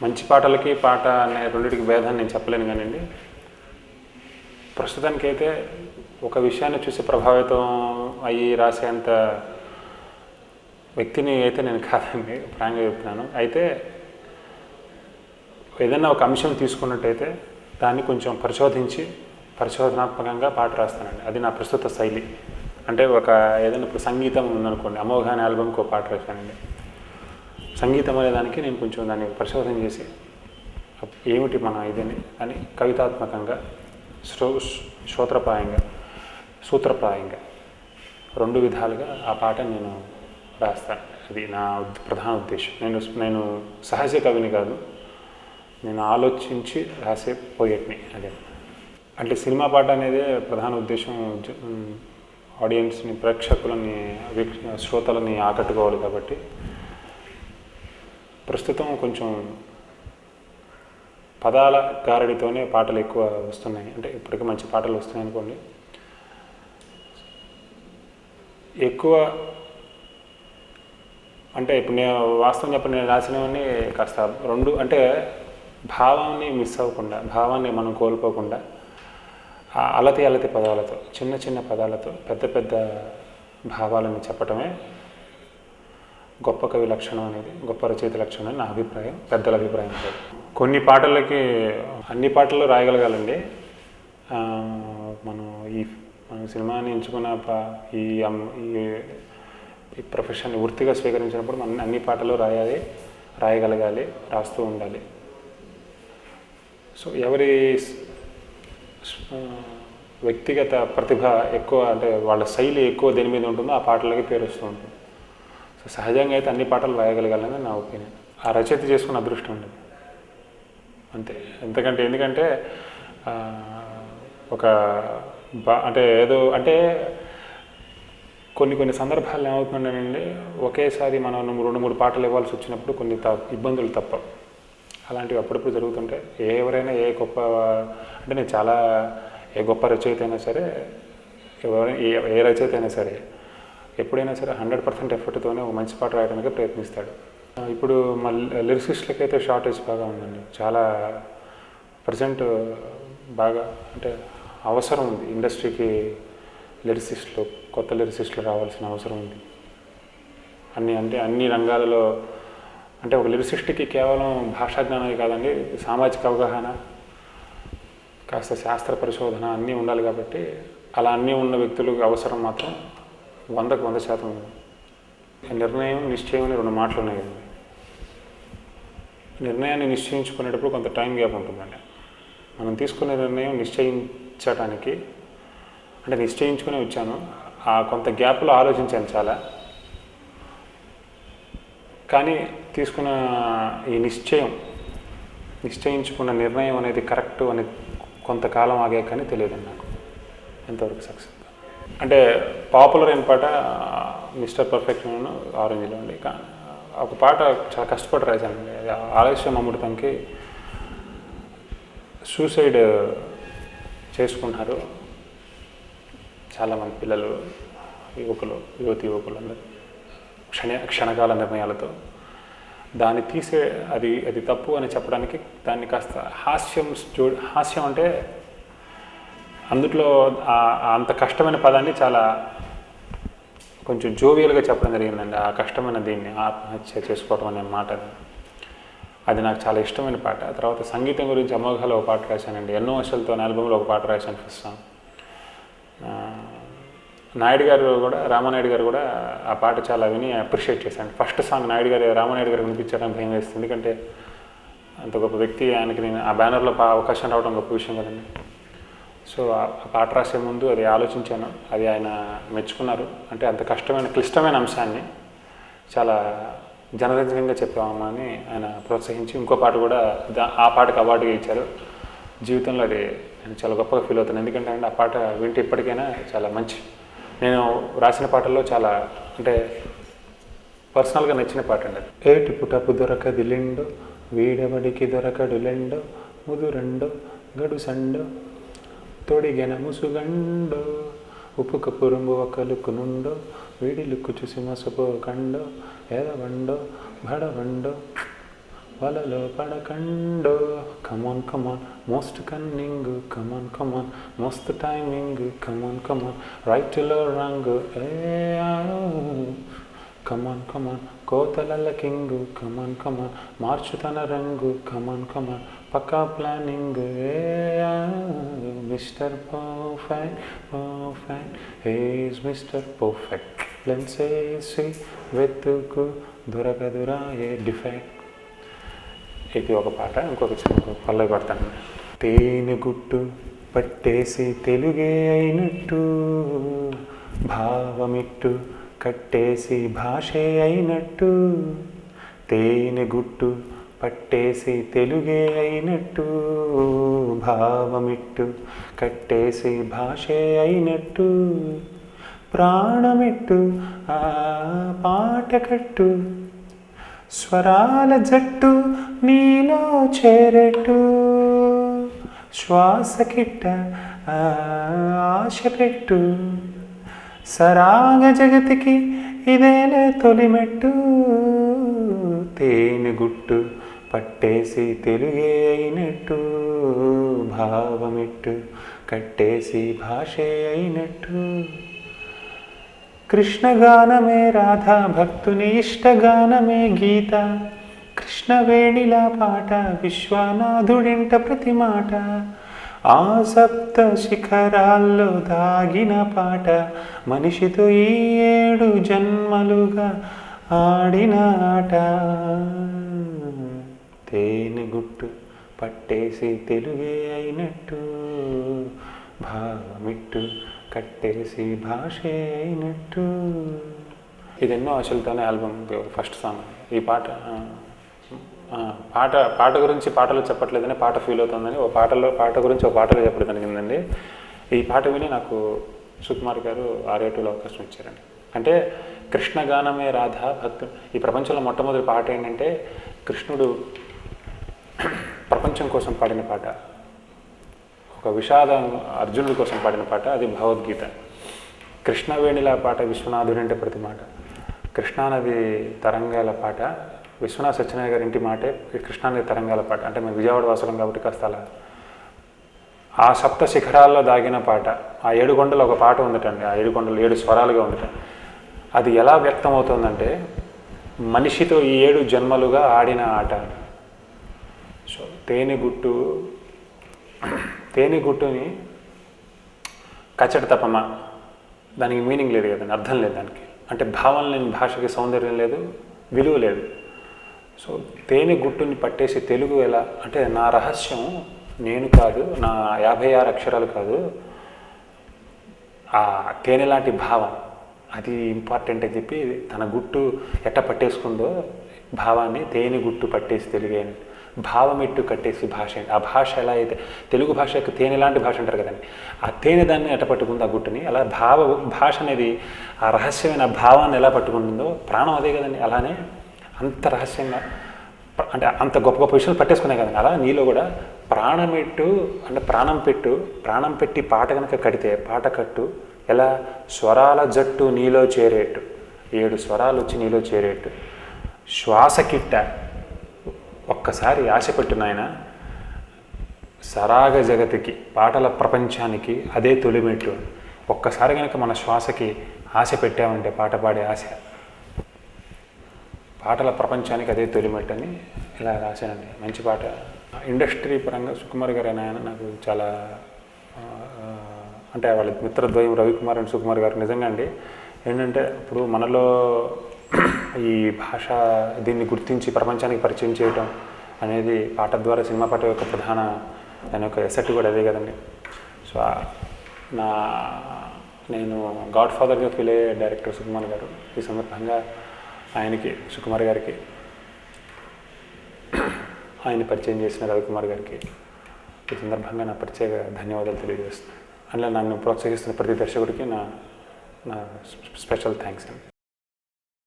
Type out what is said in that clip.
మంచి పాటలకి పాట అనే రెండింటికి భేదాన్ని నేను చెప్పలేను కానివ్వండి. ప్రస్తుతానికైతే ఒక విషయాన్ని చూసి ప్రభావితం అయ్యి రాసేంత వ్యక్తిని అయితే నేను కాదండి, ప్రాంగా చెప్తున్నాను. అయితే ఏదైనా ఒక అంశం తీసుకున్నట్టయితే దాన్ని కొంచెం పరిశోధనాత్మకంగా పాట రాస్తానండి. అది నా ప్రస్తుత శైలి. అంటే ఏదైనా ఇప్పుడు సంగీతం ఉందనుకోండి, అమోఘ అనే ఆల్బమ్కి ఒక పాట రాశానండి. సంగీతం అనే దానికి నేను కొంచెం దాన్ని పరిశోధన చేసి ఏమిటి మన ఇదని అని కవితాత్మకంగా సూత్రప్రాయంగా రెండు విధాలుగా ఆ పాటను నేను రాస్తాను. అది నా ప్రధాన ఉద్దేశం. నేను సహజ కవిని కాదు, నేను ఆలోచించి రాసే పోయెట్ని. అదే అంటే సినిమా పాట అనేది ప్రధాన ఉద్దేశం ఆడియన్స్ని, ప్రేక్షకులని, శ్రోతలని ఆకట్టుకోవాలి. కాబట్టి ప్రస్తుతం కొంచెం పదాల గారడితోనే పాటలు ఎక్కువ వస్తున్నాయి. అంటే ఇప్పటికీ మంచి పాటలు వస్తున్నాయి అనుకోండి. ఎక్కువ అంటే ఇప్పుడు నేను వాస్తవం చెప్పండి, నేను రాసినవన్నీ కాస్త రెండు అంటే భావాన్ని మిస్ అవ్వకుండా, భావాన్ని మనం కోల్పోకుండా అలతి పదాలతో, చిన్న పదాలతో పెద్ద పెద్ద భావాలని చెప్పటమే గొప్ప కవి లక్షణం అనేది, గొప్ప రచయిత లక్షణం అని నా అభిప్రాయం, పెద్దల అభిప్రాయం కాదు. కొన్ని పాటలకి అన్ని పాటలు రాయగలగాలండి. మనం సినిమాని ఎంచుకున్న ఈ ప్రొఫెషన్ వృత్తిగా స్వీకరించినప్పుడు మనం అన్ని పాటలు రాయగలగాలి, రాస్తూ ఉండాలి. సో ఎవరి వ్యక్తిగత ప్రతిభ ఎక్కువ, అంటే వాళ్ళ శైలి ఎక్కువ దేని మీద ఉంటుందో ఆ పాటలకి పేరు వస్తూ ఉంటుంది. సో సహజంగా అయితే అన్ని పాటలు రాయగలగాలని నా ఒపీనియన్. ఆ రచయిత చేసుకున్న అదృష్టం ఉండదు అంతే. ఎందుకంటే అంటే కొన్ని సందర్భాలు ఏమవుతుందండి, ఒకేసారి మనం 2-3 పాటలు ఇవ్వాల్సి వచ్చినప్పుడు కొన్ని ఇబ్బందులు తప్ప. అలాంటివి అప్పుడప్పుడు జరుగుతుంటే ఎవరైనా అంటే నేను చాలా ఏ గొప్ప రచయిత అయినా సరే, ఏ రచయిత అయినా సరే ఎప్పుడైనా సరే 100% ఎఫర్ట్తోనే ఒక మంచి పాట రాయడానికి ప్రయత్నిస్తాడు. ఇప్పుడు లిరిసిస్టులకి అయితే షార్టేజ్ బాగా ఉందండి. చాలా ప్రజెంట్ బాగా అంటే అవసరం ఉంది ఇండస్ట్రీకి. కొత్త లిరిసిస్టులు రావాల్సిన అవసరం ఉంది. అన్ని రంగాలలో. అంటే ఒక లిరిసిస్ట్కి కేవలం భాషా జ్ఞానమే కాదండి, సామాజిక అవగాహన, కాస్త శాస్త్ర పరిశోధన అన్నీ ఉండాలి. కాబట్టి అలా అన్నీ ఉన్న వ్యక్తులకు అవసరం మాత్రం 100% ఉంది. నిర్ణయం, నిశ్చయం అని 2 మాటలు ఉన్నాయి కదండి. నిర్ణయాన్ని నిశ్చయించుకునేటప్పుడు కొంత టైం గ్యాప్ ఉంటుందండి. మనం తీసుకునే నిర్ణయం నిశ్చయించడానికి, అంటే నిశ్చయించుకునే వచ్చాను, ఆ కొంత గ్యాప్లో ఆలోచించాను చాలా. కానీ తీసుకున్న ఈ నిశ్చయించుకున్న నిర్ణయం అనేది కరెక్ట్ అని కొంతకాలం ఆగే కానీ తెలియదండి నాకు ఎంతవరకు సక్సెస్. అంటే పాపులర్ అయిన పాట మిస్టర్ పర్ఫెక్ట్ ఆరెంజ్లో ఉండి, ఒక పాట చాలా కష్టపడి రాశానండి. ఆలస్యం అమృతంకి సూసైడ్ చేసుకుంటున్నారు చాలామంది పిల్లలు, యువకులు అందరూ క్షణకాల నిర్ణయాలతో. దాన్ని అది తప్పు అని చెప్పడానికి దాన్ని కాస్త హాస్యం అంటే అందులో అంత కష్టమైన పదాన్ని చాలా కొంచెం జోవియల్గా చెప్పడం జరిగిందండి. ఆ కష్టమైన దీన్ని ఆత్మహత్య చేసుకోవడం అనే మాట, అది నాకు చాలా ఇష్టమైన పాట. తర్వాత సంగీతం గురించి అమోఘాలో ఒక పాట రాశానండి. ఎన్నో ఆశలతో ఆల్బంలో ఒక పాట రాశాను ఫస్ట్ సాంగ్. రామానాయుడు గారు కూడా ఆ పాట చాలా విని అప్రిషియేట్ చేశాను. ఫస్ట్ సాంగ్ రామానాయుడు గారు వినిపించడానికి భయం వేస్తుంది. ఎందుకంటే అంత గొప్ప వ్యక్తి, ఆయనకి నేను ఆ బ్యానర్లో అవకాశం రావడం గొప్ప విషయం కదండి. సో ఆ పాట రాసే ముందు అది ఆలోచించాను, అది ఆయన మెచ్చుకున్నారు. అంటే అంత క్లిష్టమైన అంశాన్ని చాలా జనరంజకంగా చెప్పామమ్మా అని ఆయన ప్రోత్సహించి ఇంకో పాట కూడా ఆ పాటకు అవార్డుగా ఇచ్చారు. జీవితంలో అది నేను చాలా గొప్పగా ఫీల్ అవుతాను. ఎందుకంటే ఆ పాట వింటే ఇప్పటికైనా చాలా మంచి, నేను రాసిన పాటల్లో చాలా అంటే పర్సనల్గా నచ్చిన పాట అండి అది. ఏటి పుటపు దొరకదిలెండో, వీడబడికి దొరకడులెండో, ముదురెండో గడుసండో, తొడిగెన ముసుగండో, ఉప్పుక పురుంబు ఒకలుకు నుండో, వీడి లుక్కు చూసి మసపోకండో, ఎదవండో బడవండో వలలో పడకండో come on come on most cunning come on most timing come on రైట్లో రంగు కమాన్ కోతలల కింగు కమాన్ మార్చు తన రంగు కమాన్ పక్కా planning mister perfect he's mister perfect లెన్సేసి వెతుకు దొరకదురా ఏ డిఫెక్ట్. ఇది ఒక పాట. ఇంకొక చిన్న పల్లవి పడతాను. తేనె గుట్టు పట్టేసి తెలుగే అయినట్టు భావమిట్టు కట్టేసి భాషే అయినట్టు తేనె గుట్టు పట్టేసి తెలుగే అయినట్టు భావమిట్టు కట్టేసి భాషే అయినట్టు ప్రాణమిట్టు ఆ పాట కట్టు స్వరాల జట్టు నీలో చేరేట్టు శ్వాసకిట్ట ఆశ పెట్టు సరాగ జగతికి ఇదేలే తొలిమెట్టు తేనె గుట్టు పట్టేసి తెలుగే అయినట్టు భావమిట్టు కట్టేసి భాషే అయినట్టు. కృష్ణగానమే రాధా భక్తుని ఇష్టగానమే గీత కృష్ణవేణిలా పాట విశ్వనాథుడింట ప్రతి మాట ఆ సప్త శిఖరాల్లో దాగిన పాట మనిషితో ఈ 7 జన్మలుగా ఆడిన ఆట తేనె గుట్టు పట్టేసి తెలుగే అయినట్టు భావమిట్టు కట్టేసి భాషే అయినట్టు. ఇది ఎన్నో ఆశలతోనే ఆల్బమ్ ఫస్ట్ సాంగ్. ఈ పాట గురించి పాటలు చెప్పట్లేదని పాట ఫీల్ అవుతుందని పాట గురించి ఒక పాటలో చెప్పడం జరిగిందండి. ఈ పాట విని నాకు సుకుమార్ గారు ఆర్ఏటూలో అవకాశం ఇచ్చారండి. అంటే కృష్ణగానమే రాధా భక్తు ఈ ప్రపంచంలో మొట్టమొదటి పాట ఏంటంటే కృష్ణుడు ప్రపంచం కోసం పాడిన పాట, ఒక విషాద అర్జునుడి కోసం పాడిన పాట, అది భగవద్గీత. కృష్ణవేణిల పాట విశ్వనాథుడంటే ప్రతి మాట, కృష్ణానది తరంగాల పాట విశ్వనాథ్ సత్యనారాయణ గారి ఇంటి మాటే కృష్ణానది తరంగాల పాట. అంటే మేము విజయవాడ వాసులం కాబట్టి కాస్త అలా ఆ సప్త శిఖరాల్లో దాగిన పాట. ఆ 7 కొండలు ఒక పాట ఉందటండి. ఆ 7 కొండలు 7 స్వరాలుగా ఉందట. అది ఎలా వ్యక్తం అవుతుందంటే మనిషితో ఈ 7 జన్మలుగా ఆడిన ఆట. సో తేనెగుట్టుని కచ్చట తపమా, దానికి మీనింగ్ లేదు కదండి, అర్థం లేదు దానికి. అంటే భావం లేని భాషకి సౌందర్యం లేదు, విలువ లేదు. సో తేనెగుట్టుని పట్టేసి తెలుగు ఎలా అంటే నా రహస్యం నేను కాదు, నా 56 అక్షరాలు కాదు, ఆ తేనె లాంటి భావం అది ఇంపార్టెంట్ అని చెప్పి తన గుట్టు ఎట్ట పట్టేసుకుందో భావాన్ని తేనె గుట్టు పట్టేసి తెలుగే అని, భావమిట్టు కట్టేసి భాష. ఆ భాష ఎలా అయితే తెలుగు భాషకు తేనె లాంటి భాష అంటారు కదండి, ఆ తేనె దాన్ని ఎట్ట పట్టుకుందో ఆ గుట్టుని, అలా భాష అనేది ఆ రహస్యమైన భావాన్ని ఎలా పట్టుకుంటుందో ప్రాణం అదే కదండి. అలానే అంత రహస్యంగా అంటే అంత గొప్ప గొప్ప విషయాలు పట్టేసుకునే కదండి. అలా నీలో కూడా ప్రాణమిట్టు అంటే ప్రాణం పెట్టి పాట కనుక కడితే పాట కట్టు ఎలా స్వరాల జట్టు నీలో చేరేట్టు, 7 స్వరాలు వచ్చి నీలో చేరేట్టు, శ్వాసకిట్ట ఒక్కసారి ఆశపెట్టు నాయన, సరాగ జగతికి పాటల ప్రపంచానికి అదే తొలిమెట్టు. ఒక్కసారి కనుక మన శ్వాసకి ఆశ పెట్టామంటే పాట పాడే ఆశ పాటల ప్రపంచానికి అదే తొలిమెట్టు అని ఇలా రాశానండి. మంచి పాట. ఇండస్ట్రీ పరంగా సుకుమార్ గారు ఆయన నాకు చాలా అంటే వాళ్ళ మిత్రద్వయం రవికుమార్ అండ్ సుకుమార్ గారు నిజంగా అండి ఏంటంటే ఇప్పుడు మనలో ఈ భాష దీన్ని గుర్తించి ప్రపంచానికి పరిచయం చేయటం అనేది పాట ద్వారా సినిమా పాట యొక్క ప్రధాన దాని యొక్క ఎసెట్ కూడా అదే కదండి. సో నేను గాడ్ ఫాదర్గా ఫీల్ అయ్యే డైరెక్టర్ సుకుమార్ గారు. ఈ సందర్భంగా ఆయనకి సుకుమార్ గారికి ఆయన పరిచయం చేసిన రవికుమార్ గారికి ఈ సందర్భంగా నా ప్రత్యేక ధన్యవాదాలు తెలియజేస్తున్నాను. అందులో నన్ను ప్రోత్సహిస్తున్న ప్రతి దర్శకుడికి నా స్పెషల్ థ్యాంక్స్ అండి.